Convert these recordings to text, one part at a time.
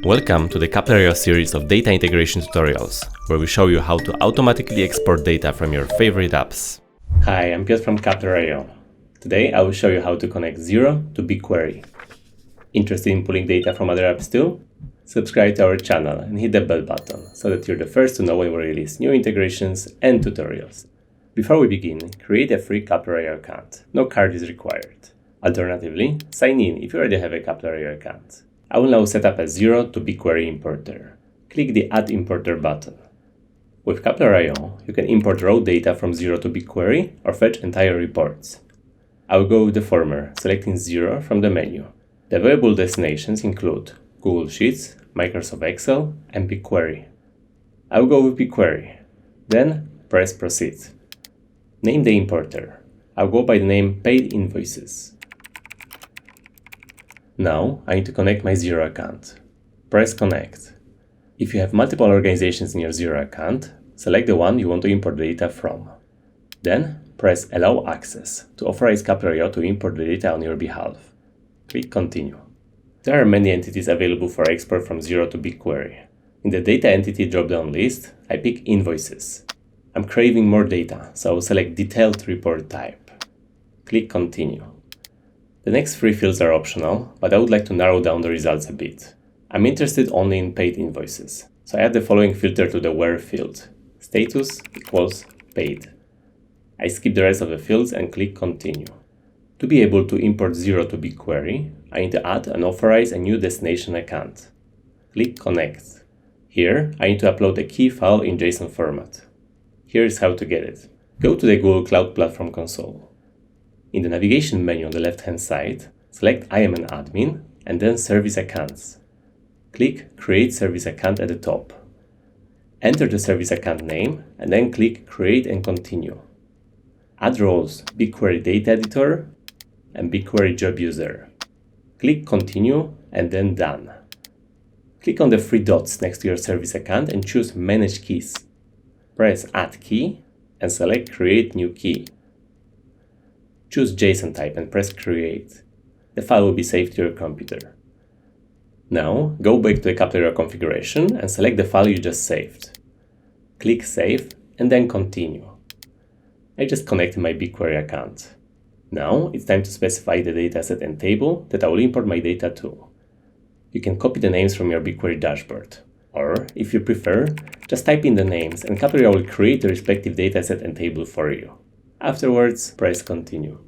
Welcome to the Xero series of data integration tutorials, where we show you how to automatically export data from your favorite apps. Hi, I'm Piotr from Xero. Today I will show you how to connect Xero to BigQuery. Interested in pulling data from other apps too? Subscribe to our channel and hit the bell button so that you're the first to know when we release new integrations and tutorials. Before we begin, create a free Xero account. No card is required. Alternatively, sign in if you already have a Xero account. I will now set up a Xero to BigQuery importer. Click the Add Importer button. With Xero, you can import raw data from Xero to BigQuery or fetch entire reports. I will go with the former, selecting Xero from the menu. The available destinations include Google Sheets, Microsoft Excel, and BigQuery. I will go with BigQuery. Then press Proceed. Name the importer. I will go by the name Paid Invoices. Now I need to connect my Xero account. Press Connect. If you have multiple organizations in your Xero account, select the one you want to import the data from. Then press Allow Access to authorize Xero to import the data on your behalf. Click Continue. There are many entities available for export from Xero to BigQuery. In the Data Entity drop-down list, I pick Invoices. I'm craving more data, so I will select Detailed Report Type. Click Continue. The next three fields are optional, but I would like to narrow down the results a bit. I'm interested only in paid invoices, so I add the following filter to the Where field. Status equals paid. I skip the rest of the fields and click Continue. To be able to import Xero to BigQuery, I need to add and authorize a new destination account. Click Connect. Here, I need to upload a key file in JSON format. Here is how to get it. Go to the Google Cloud Platform console. In the navigation menu on the left-hand side, select I am an admin and then Service Accounts. Click Create Service Account at the top. Enter the service account name and then click Create and Continue. Add roles BigQuery Data Editor and BigQuery Job User. Click Continue and then Done. Click on the three dots next to your service account and choose Manage Keys. Press Add Key and select Create New Key. Choose JSON type and press Create. The file will be saved to your computer. Now, go back to the Xero configuration and select the file you just saved. Click Save and then Continue. I just connected my BigQuery account. Now, it's time to specify the dataset and table that I will import my data to. You can copy the names from your BigQuery dashboard. Or, if you prefer, just type in the names and Xero will create the respective dataset and table for you. Afterwards, press Continue.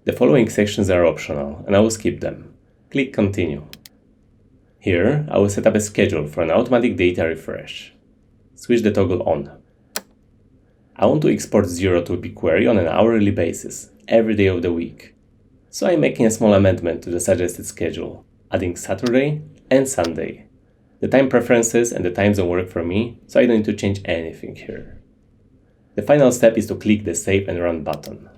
The following sections are optional, and I will skip them. Click Continue. Here, I will set up a schedule for an automatic data refresh. Switch the toggle on. I want to export Xero to BigQuery on an hourly basis, every day of the week. So I'm making a small amendment to the suggested schedule, adding Saturday and Sunday. The time preferences and the time zone work for me, so I don't need to change anything here. The final step is to click the Save and Run button.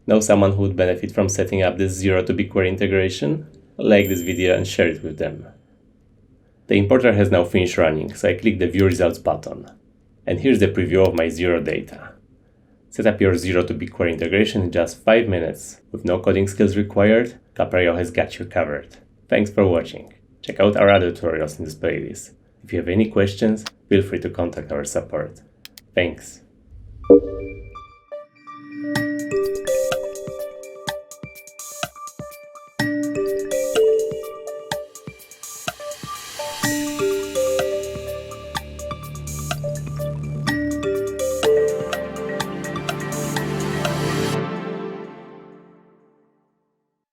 Know someone who would benefit from setting up this Xero to BigQuery integration? Like this video and share it with them. The importer has now finished running, so I click the View Results button. And here's the preview of my Xero data. Set up your Xero to BigQuery integration in just 5 minutes. With no coding skills required, Xero has got you covered. Thanks for watching. Check out our other tutorials in this playlist. If you have any questions, feel free to contact our support. Thanks.